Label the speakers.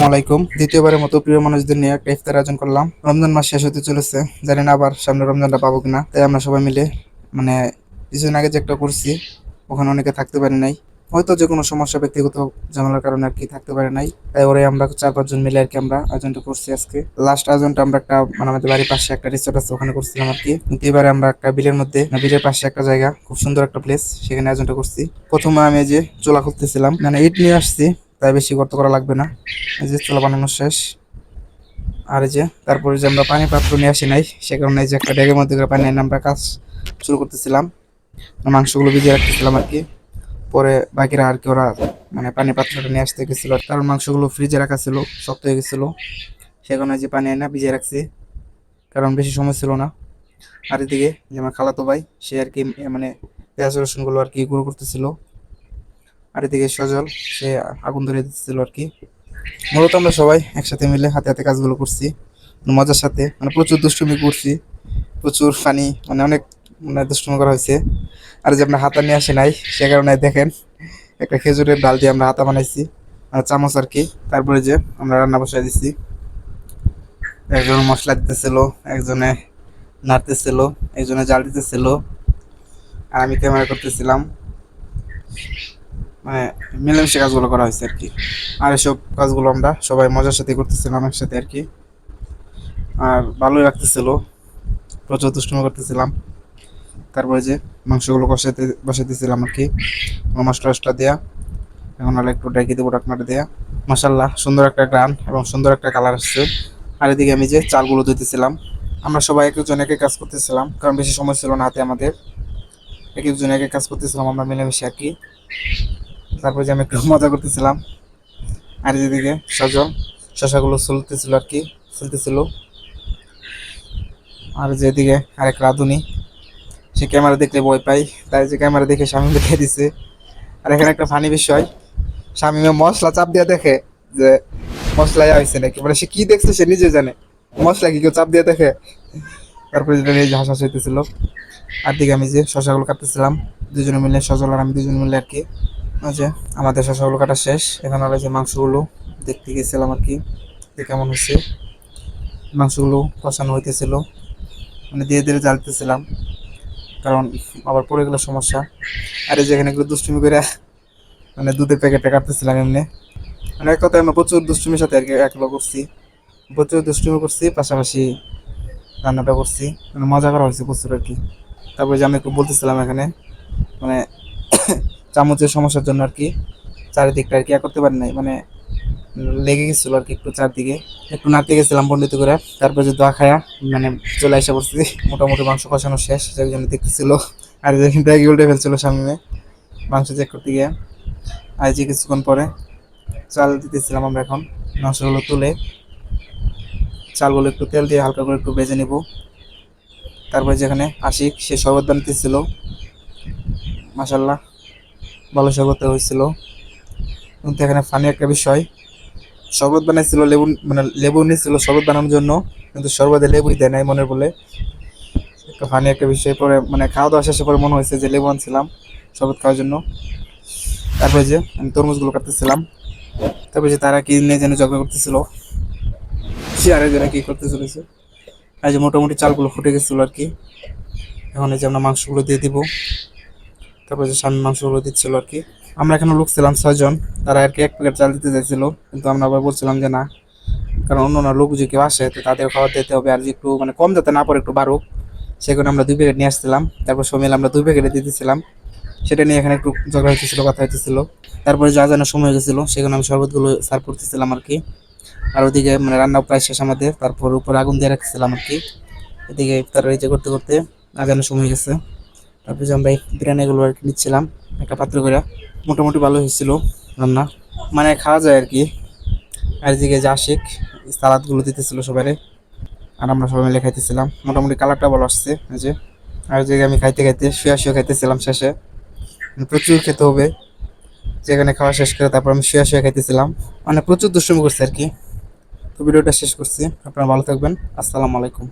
Speaker 1: আলাইকুম। দ্বিতীয়বারের মতো প্রিয় মানুষদের নিয়ে একটা ইফতার আয়োজন করলাম। রমজান মাস শেষ হতে চলেছে, জানি না আবার সামনে রমজানটা পাবো কিনা। তাই আমরা সবাই মিলে মানে কিছুদিন আগে যে একটা করছি, ওখানে অনেকে থাকতে পারে নাই, হয়তো যে কোনো সমস্যা, ব্যক্তিগত ঝামেলার কারণে আর কি থাকতে পারে নাই। তাই ওরাই আমরা 4-5 জন মিলে আর কি আমরা আয়োজনটা করছি আজকে। লাস্ট আয়োজনটা আমরা একটা আমাদের বাড়ির পাশে একটা রিসোর্ট আছে, ওখানে করছিলাম আর কি। কিন্তু এবারে আমরা একটা বিলের মধ্যে, বিলের পাশে একটা জায়গা, খুব সুন্দর একটা প্লেস, সেখানে আয়োজনটা করছি। প্রথমে আমি এই যে চুলা খুলতেছিলাম, ইট নিয়ে আসছি, তাই বেশি গর্ত করা লাগবে না। এই যে চুলা বানানো শেষ। আর এই যে তারপরে যে আমরা পানি পাত্র নিয়ে আসি নাই, সে কারণে এই যে একটা ড্যাগের মধ্যে করে পানি এনে আমরা কাজ শুরু করতেছিলাম, মাংসগুলো ভিজিয়ে রাখতেছিলাম আর কি। পরে বাকিরা আর কি ওরা পানি পাত্রটা নিয়ে আসতে গেছিল, কারণ মাংসগুলো ফ্রিজে রাখা ছিল, শক্ত হয়ে গেছিল। সেখানে যে পানি এনে ভিজিয়ে রাখছি, কারণ বেশি সময় ছিল না। আর এদিকে যে আমার খালাতো ভাই, সে আর কি পেঁয়াজ রসুনগুলো আর কি গুঁড়ো করতেছিল। আর এদিকে সজল, সে আগুন ধরে দিতেছিল আর কি। মূলত আমরা সবাই একসাথে মিলে হাতে হাতে কাজগুলো করছি, মজার সাথে, প্রচুর দুষ্টুমি করছি, প্রচুর ফানি, অনেক দুষ্টুমি করা হয়েছে। আর যে আমরা হাতা নিয়ে আসি নাই, সে কারণে দেখেন একটা খেজুরের ডাল দিয়ে আমরা হাতা বানাইছি, চামচ আর কি। তারপরে যে আমরা রান্না বসাই দিছি, একজন মশলা দিতেছিল, একজনে নাড়তেছিল, একজনে জাল দিতেছিল, আর আমি ক্যামেরা করতেছিলাম। মানে মিলেমিশে কাজগুলো করা হয়েছে আর কি। আর এসব কাজগুলো আমরা সবাই মজার সাথে করতেছিলাম একসাথে আর কি। আর ভালোই লাগতেছিল, প্রচুর দুষ্টুমি করতেছিলাম। তারপরে যে মাংসগুলো বসাইতেছিলাম আর কি, মশলা টসলা দেওয়া। এখন আর একটু ডেকে দেবো ঢাকনাটা দেওয়া। মাসাল্লাহ, সুন্দর একটা গ্রান এবং সুন্দর একটা কালার আসছে। আর এদিকে আমি যে চালগুলো দিতেছিলাম, আমরা সবাই এক একজন এক এক কাজ করতেছিলাম, কারণ বেশি সময় ছিল না হাতে আমাদের। এক একজন এক এক কাজ করতেছিলাম আমরা মিলেমিশে আর কি। তারপরে যে আমি একটু মজা করতেছিলাম। আর এদিকে সজল শশাগুলো চলতেছিল আর কি, চলতেছিল। আর যেদিকে আরেক রাঁধুনি, সে ক্যামেরা দেখলে ভয় পাই, তাই যে ক্যামেরা দেখে স্বামী দেখিয়ে দিছে। আর এখানে একটা ফানি বিষয়, স্বামীমে মশলা চাপ দিয়ে দেখে যে মশলাই হয়েছে নাকি, সে কি দেখছে সে নিজে জানে, মশলা কি কেউ চাপ দিয়ে দেখে। তারপরে যেটা নিয়ে হাসাহাসি হইতেছিল। আর দিকে আমি যে শশাগুলো কাটতেছিলাম, দুজনে মিলে, সজল আর আমি দুজনে মিলে আর কি। যে আমাদের শশাগুলো কাটা শেষ, এখন আর যে মাংসগুলো দেখতে গেছিলাম আর কি, কেমন হয়েছে। মাংসগুলো কষানো হইতেছিল, ধীরে ধীরে জ্বালতেছিলাম, কারণ আবার পড়ে গেলে সমস্যা। আর এই যেখানে এগুলো দুষ্টুমি করে দুধের প্যাকেটটা কাটতেছিলাম এমনি, এক কথায় আমরা প্রচুর দুষ্টুমির সাথে আর কি একলা করছি, প্রচুর দুষ্টুমি করছি, পাশাপাশি রান্নাটা করছি, মজা করা হয়েছে প্রচুর আর কি। তারপরে যে আমি একটু বলতেছিলাম এখানে, মানে চামচের সমস্যার জন্য আর কি চারিদিকটা আর কি করতে পারি নাই, লেগে গেছিল আর কি একটু চারদিকে, একটু নাড়তে গেছিলাম পণ্ডিত করে। তারপর যে দোয়া খায়া চলে আসা পড়ছি, মোটামুটি মাংস কষানো শেষ, একজন দেখতেছিল। আর যে ব্যাগি উল্টে ফেলছিল সামনে মাংস চেক করতে গিয়ে। আর যে কিছুক্ষণ পরে চাল দিতেছিলাম আমরা, এখন মাংসগুলো তুলে চালগুলো একটু তেল দিয়ে হালকা করে একটু ভেজে নেব। তারপরে যেখানে আশিক, সে শরবত বানাতেছিল, মাশাল্লাহ ভালো শরবত হয়েছিল। কিন্তু এখানে ফানি একটা বিষয়, শরবত বানাইছিল লেবু, লেবু নিয়েছিল শরবত বানানোর জন্য, কিন্তু শরবতে লেবুই দেয় নাই মনের বলে। একটা ফানি একটা বিষয়। পরে খাওয়া দাওয়া শেষে পরে মনে হয়েছে যে লেবু আনছিলাম শরবত খাওয়ার জন্য। তারপরে যে আমি তরমুজগুলো কাটতেছিলাম। তারপরে যে তারা কি নিয়ে যেন ঝগড়া করতেছিল, সে আরেকজনে কি করতেছিল। আর যে মোটামুটি চালগুলো ফুটে গেছিলো আর কি। এখন এই যে আমরা মাংসগুলো দিয়ে দিব। তারপরে যে স্বামী মাংসগুলো দিচ্ছিল আর কি। আমরা এখানে লোক ছিলাম 6 জন, তারা আর কি 1 প্যাকেট চাল দিতে চাইছিল, কিন্তু আমরা আবার বলছিলাম যে না, কারণ অন্য লোক যদি কেউ আসে তো তাদের খাবার দিতে হবে, আর যে একটু কম যাতে না পড়ে, একটু বাড়ুক, সেখানে আমরা 2 প্যাকেট নিয়ে আসছিলাম। তারপর সব মিলে আমরা 2 প্যাকেটে দিয়ে দিচ্ছিলাম। সেটা নিয়ে এখানে একটু ঝগড়া হইতেছিল, কথা হইতেছিল। তারপরে যা যেন সময় হয়ে গেছিলো, সেখানে আমি শরবতগুলো সার্ভ করতেছিলাম আর কি। আর ওদিকে রান্নাও প্রায় শেষ আমাদের, তারপর উপরে আগুন দিয়ে রাখছিলাম আর কি। এদিকে ইফতার যে করতে করতে আজানের সময় গেছে। তারপর যে আমরা এই বিরিয়ানিগুলো আর কি নিচ্ছিলাম একটা পাত্র করে। মোটামুটি ভালো হয়েছিল রান্না, খাওয়া যায় আর কি। আর এদিকে যে আশিক সালাদগুলো দিতেছিল সবাই, আর আমরা সবাই মিলে খাইতেছিলাম। মোটামুটি কালারটা ভালো আসছে এই যে। আর যে আমি খাইতে খাইতে শুয়ে খাইতেছিলাম শেষে, প্রচুর খেতে হবে। যেখানে খাওয়া শেষ করে তারপর আমি শুয়ে খাইতেছিলাম, প্রচুর দুষ্টুমি করছি আর কি। তো ভিডিওটা শেষ করছি, আপনারা ভালো থাকবেন, আসসালামু আলাইকুম।